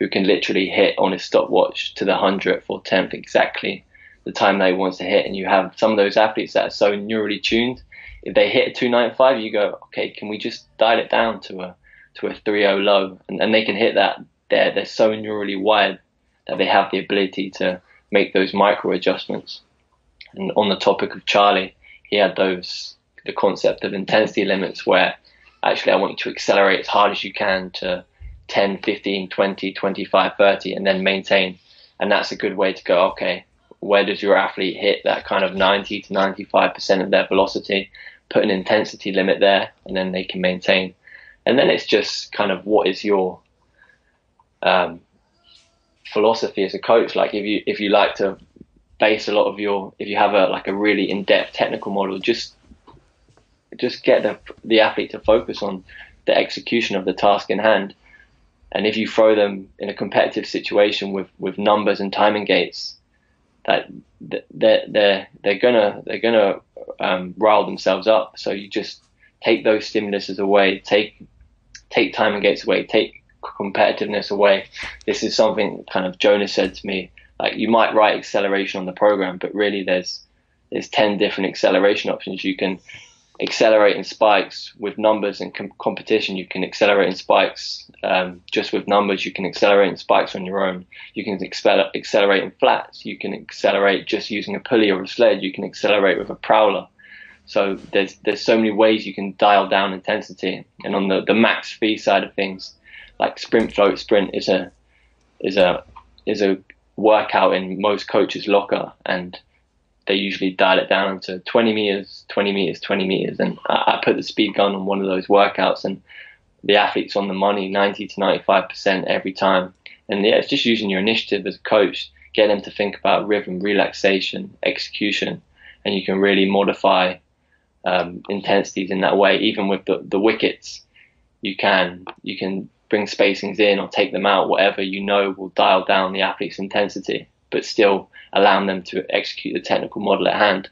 A: can literally hit on his stopwatch to the 100th or 10th exactly the time that he wants to hit. And you have some of those athletes that are so neurally tuned. If they hit a 295, you go, okay, can we just dial it down to a 3.0 low? And they can hit that. They're so neurally wired that they have the ability to make those micro adjustments. And on the topic of Charlie, he had the concept of intensity limits, where actually I want you to accelerate as hard as you can to 10, 15, 20, 25, 30, and then maintain. And that's a good way to go, okay, where does your athlete hit that kind of 90 to 95% of their velocity? Put an intensity limit there, and then they can maintain. And then it's just kind of, what is your philosophy as a coach? Like, if you like to base a lot of if you have a really in-depth technical model, just get the athlete to focus on the execution of the task in hand. And if you throw them in a competitive situation with numbers and timing gates, that they're gonna rile themselves up. So you just take those stimuluses away, take timing gates away, take competitiveness away. This is something kind of Jonas said to me, like, you might write acceleration on the program, but really there's 10 different acceleration options. You can accelerate in spikes with numbers and competition. You can accelerate in spikes just with numbers. You can accelerate in spikes on your own. You can accelerate in flats. You can accelerate just using a pulley or a sled. You can accelerate with a prowler. So there's so many ways you can dial down intensity. And on the max V side of things, like sprint, float, sprint is a workout in most coaches' locker, and they usually dial it down to 20 meters, 20 meters, 20 meters. And I put the speed gun on one of those workouts, and the athlete's on the money 90 to 95% every time. And yeah, it's just using your initiative as a coach, get them to think about rhythm, relaxation, execution, and you can really modify intensities in that way. Even with the wickets, you can bring spacings in or take them out, whatever will dial down the athlete's intensity, but still allowing them to execute the technical model at hand.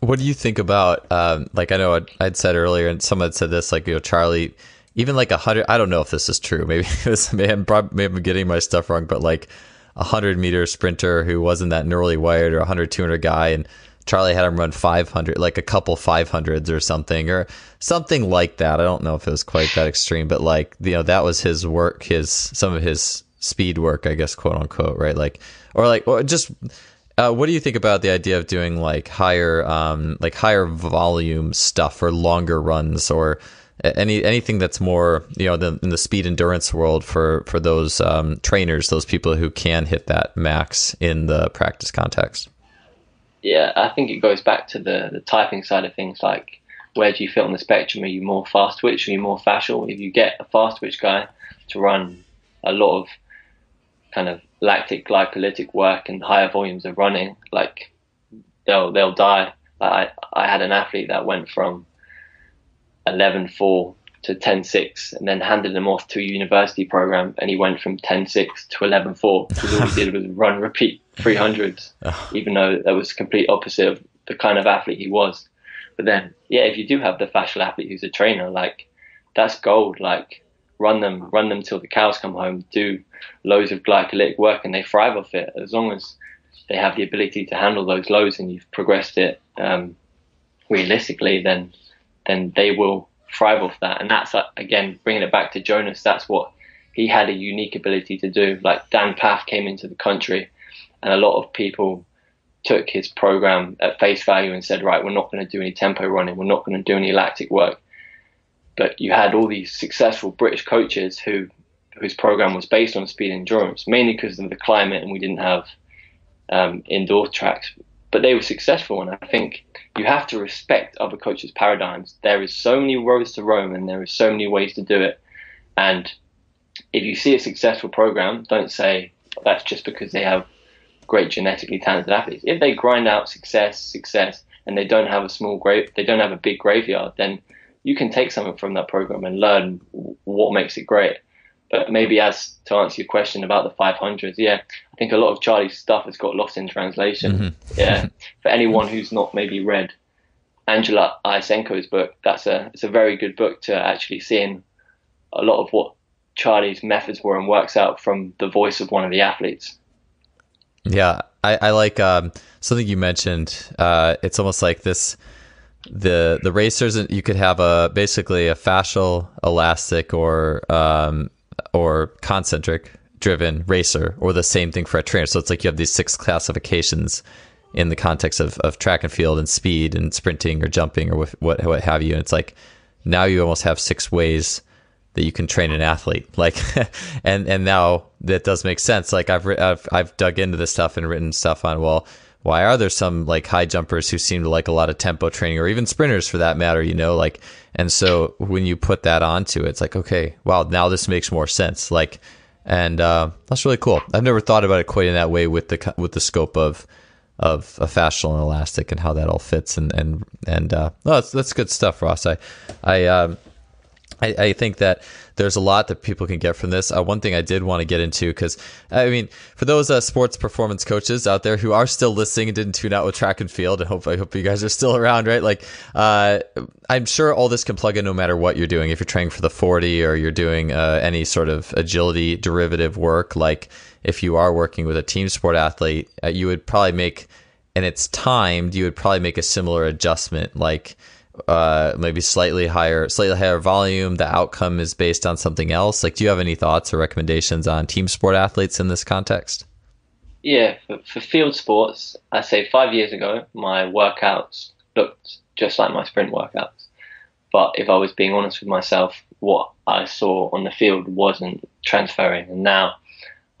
B: What do you think about, like, I know I'd said earlier, and someone had said this, like, Charlie, even like 100, I don't know if this is true, maybe I'm getting my stuff wrong, but like 100-meter sprinter who wasn't that neurally wired, or 100, 200 guy, and Charlie had him run 500, like a couple 500s or something like that. I don't know if it was quite that extreme, but like, that was his work, some of his speed work, I guess, quote unquote, right? Or just what do you think about the idea of doing like higher volume stuff, or longer runs, or anything that's more, in the speed endurance world for those trainers, those people who can hit that max in the practice context?
A: Yeah, I think it goes back to the typing side of things. Like, where do you fit on the spectrum? Are you more fast twitch? Are you more fascial? If you get a fast twitch guy to run a lot of kind of lactic glycolytic work and higher volumes of running, like, they'll die. I had an athlete that went from 11.4 to 10.6, and then handed him off to a university program, and he went from 10.6 to 11.4 because all he did was repeat 300s, even though that was the complete opposite of the kind of athlete he was. But then, yeah, if you do have the fascial athlete who's a trainer, like that's gold. Like run them till the cows come home, do loads of glycolytic work, and they thrive off it. As long as they have the ability to handle those loads and you've progressed it realistically, then they will thrive off that. And that's, again, bringing it back to Jonas, that's what he had a unique ability to do. Like Dan Paff came into the country and a lot of people took his program at face value and said, right, we're not going to do any tempo running, we're not going to do any lactic work. But you had all these successful British coaches whose program was based on speed and endurance, mainly because of the climate and we didn't have indoor tracks. But they were successful, and I think you have to respect other coaches' paradigms. There is so many roads to Rome, and there is so many ways to do it. And if you see a successful program, don't say that's just because they have great genetically talented athletes. If they grind out success, and they don't have a big graveyard, then you can take something from that program and learn what makes it great. But maybe as to answer your question about the 500s, yeah, I think a lot of Charlie's stuff has got lost in translation. Mm-hmm. Yeah, for anyone who's not maybe read Angela Iasenko's book, it's a very good book to actually see in a lot of what Charlie's methods were and works out from the voice of one of the athletes.
B: Yeah, I like something you mentioned. It's almost like this. The racers, you could have basically a fascial, elastic, or concentric driven racer, or the same thing for a trainer. So it's like you have these 6 classifications in the context of track and field and speed and sprinting or jumping or what have you. And it's like now you almost have 6 ways that you can train an athlete. Like, and now that does make sense. Like I've dug into this stuff and written stuff on, well, why are there some like high jumpers who seem to like a lot of tempo training, or even sprinters for that matter, like, and so when you put that onto it, it's like, okay, wow, now this makes more sense. Like, and that's really cool. I've never thought about it quite in that way with the scope of a fascial and elastic and how that all fits. And that's good stuff, Ross. I think that there's a lot that people can get from this. One thing I did want to get into, because I mean, for those sports performance coaches out there who are still listening and didn't tune out with track and field, and I hope you guys are still around, right? Like, I'm sure all this can plug in no matter what you're doing. If you're training for the 40 or you're doing any sort of agility derivative work, like if you are working with a team sport athlete, you would probably make, and it's timed, you would probably make a similar adjustment, like maybe slightly higher volume. The outcome is based on something else. Like, do you have any thoughts or recommendations on team sport athletes in this context?
A: Yeah, for field sports, I say 5 years ago, my workouts looked just like my sprint workouts. But if I was being honest with myself, what I saw on the field wasn't transferring. And now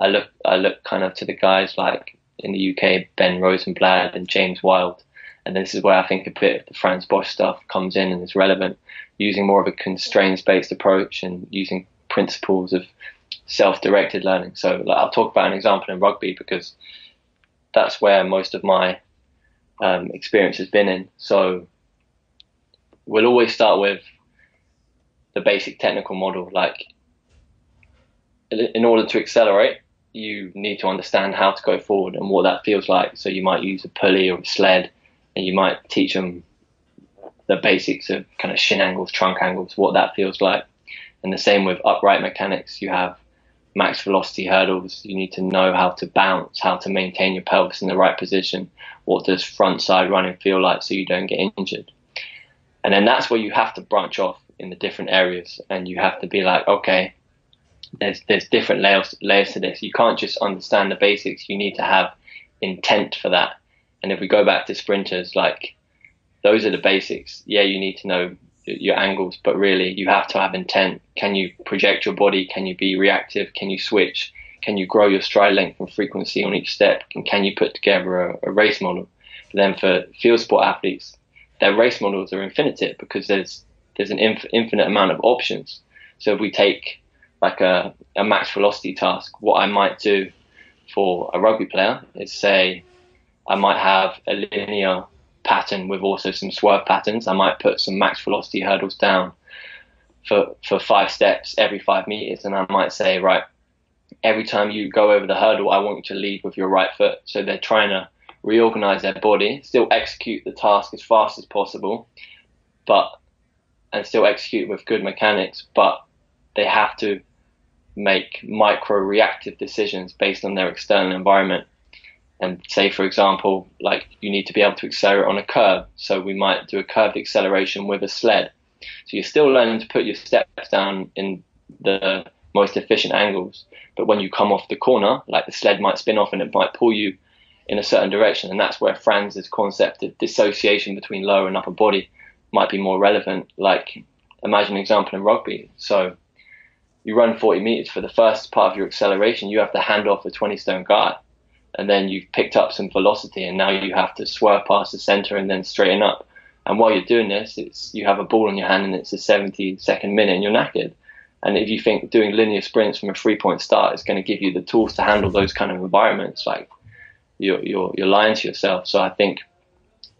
A: I look kind of to the guys like in the UK, Ben Rosenblatt and James Wild. And this is where I think a bit of the Franz Bosch stuff comes in and is relevant, using more of a constraints-based approach and using principles of self-directed learning. So I'll talk about an example in rugby because that's where most of my experience has been in. So we'll always start with the basic technical model. Like, in order to accelerate, you need to understand how to go forward and what that feels like. So you might use a pulley or a sled, and you might teach them the basics of kind of shin angles, trunk angles, what that feels like. And the same with upright mechanics. You have max velocity hurdles. You need to know how to bounce, how to maintain your pelvis in the right position. What does front side running feel like so you don't get injured? And then that's where you have to branch off in the different areas, and you have to be like, okay, there's different layers to this. You can't just understand the basics. You need to have intent for that. And if we go back to sprinters, like, those are the basics. Yeah, you need to know your angles, but really you have to have intent. Can you project your body? Can you be reactive? Can you switch? Can you grow your stride length and frequency on each step? And can you put together a race model? But then for field sport athletes, their race models are infinitive because there's an infinite amount of options. So if we take like a max velocity task, what I might do for a rugby player is say, I might have a linear pattern with also some swerve patterns. I might put some max velocity hurdles down for 5 steps every 5 meters. And I might say, right, every time you go over the hurdle, I want you to lead with your right foot. So they're trying to reorganize their body, still execute the task as fast as possible, and still execute with good mechanics, but they have to make micro reactive decisions based on their external environment. And say, for example, like you need to be able to accelerate on a curve. So we might do a curved acceleration with a sled. So you're still learning to put your steps down in the most efficient angles. But when you come off the corner, like the sled might spin off and it might pull you in a certain direction. And that's where Franz's concept of dissociation between lower and upper body might be more relevant. Like imagine an example in rugby. So you run 40 meters. For the first part of your acceleration, you have to hand off a 20-stone guy. And then you've picked up some velocity, and now you have to swerve past the center and then straighten up. And while you're doing this, you have a ball in your hand and it's a 70-second minute and you're knackered. And if you think doing linear sprints from a 3-point start is going to give you the tools to handle those kind of environments, like you're lying to yourself. So I think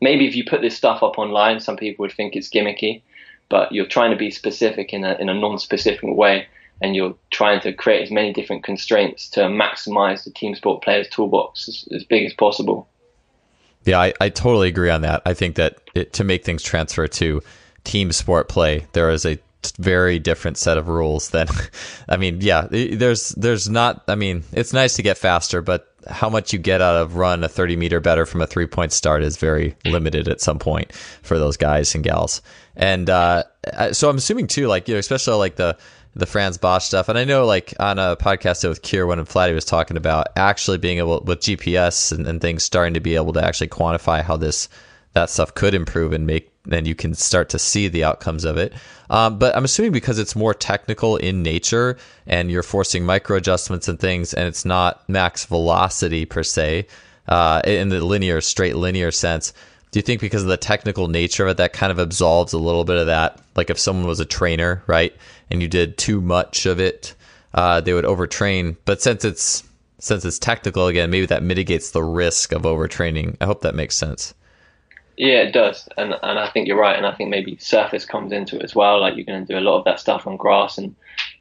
A: maybe if you put this stuff up online, some people would think it's gimmicky, but you're trying to be specific in a non-specific way. And you're trying to create as many different constraints to maximize the team sport player's toolbox as big as possible.
B: Yeah, I totally agree on that. I think that to make things transfer to team sport play, there is a very different set of rules than, I mean, yeah, there's not, I mean, it's nice to get faster, but how much you get out of run a 30 meter better from a 3-point start is very limited at some point for those guys and gals. And so I'm assuming too, like, you know, especially like the Franz Bosch stuff. And I know like on a podcast with Kieran and Flatty was talking about actually being able with GPS and things starting to be able to actually quantify how that stuff could improve and then you can start to see the outcomes of it. But I'm assuming because it's more technical in nature and you're forcing micro adjustments and things, and it's not max velocity per se, in the straight linear sense. Do you think because of the technical nature of it, that kind of absolves a little bit of that? Like if someone was a trainer, right, and you did too much of it, they would overtrain. But since it's technical, again, maybe that mitigates the risk of overtraining. I hope that makes sense.
A: Yeah, it does. And I think you're right. And I think maybe surface comes into it as well. Like you're going to do a lot of that stuff on grass, and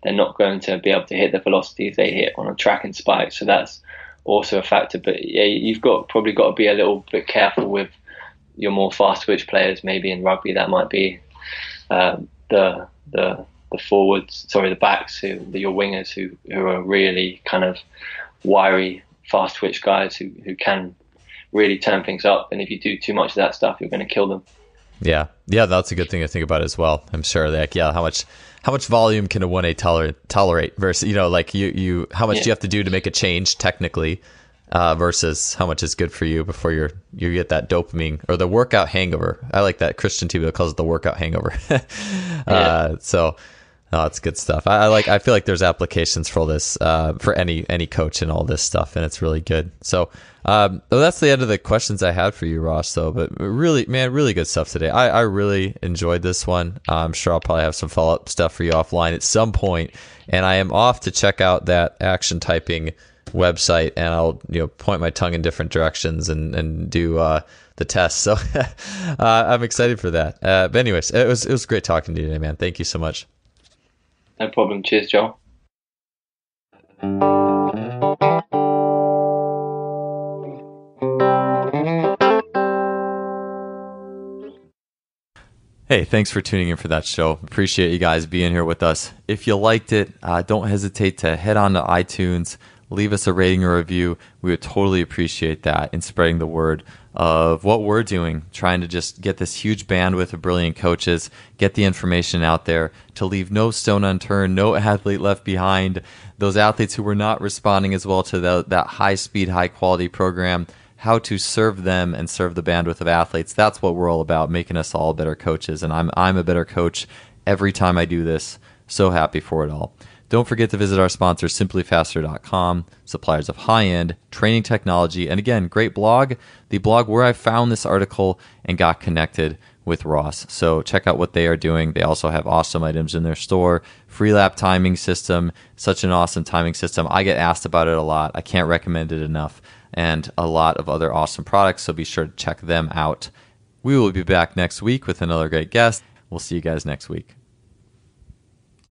A: they're not going to be able to hit the velocities they hit on a track and spike. So that's also a factor. But yeah, you've probably got to be a little bit careful with your more fast twitch players. Maybe in rugby that might be the forwards, the backs, your wingers who are really kind of wiry, fast twitch guys who can really turn things up. And if you do too much of that stuff, you're going to kill them. Yeah,
B: that's a good thing to think about as well. I'm sure that how much volume can a 1A tolerate versus, you know, like you how much do you have to do to make a change technically, versus how much is good for you before you get that dopamine or the workout hangover. I like that. Christian Thibaudeau calls it the workout hangover. It's good stuff. I feel like there's applications for all this, for any coach and all this stuff, and it's really good. So that's the end of the questions I had for you, Ross, though. But really, man, really good stuff today. I really enjoyed this one. I'm sure I'll probably have some follow-up stuff for you offline at some point, and I am off to check out that action typing website, and I'll point my tongue in different directions and do the test. So I'm excited for that. But anyways, it was great talking to you today, man. Thank you so much.
A: No problem. Cheers, Joel.
B: Hey, thanks for tuning in for that show. Appreciate you guys being here with us. If you liked it, don't hesitate to head on to iTunes, leave us a rating or review. We would totally appreciate that in spreading the word of what we're doing, trying to just get this huge bandwidth of brilliant coaches, get the information out there, to leave no stone unturned, no athlete left behind. Those athletes who were not responding as well to that high-speed, high-quality program, how to serve them and serve the bandwidth of athletes. That's what we're all about, making us all better coaches. And I'm a better coach every time I do this. So happy for it all. Don't forget to visit our sponsor, Simplifaster.com, suppliers of high-end training technology. And again, great blog, the blog where I found this article and got connected with Ross. So check out what they are doing. They also have awesome items in their store. Free lap timing system, such an awesome timing system. I get asked about it a lot. I can't recommend it enough. And a lot of other awesome products, so be sure to check them out. We will be back next week with another great guest. We'll see you guys next week.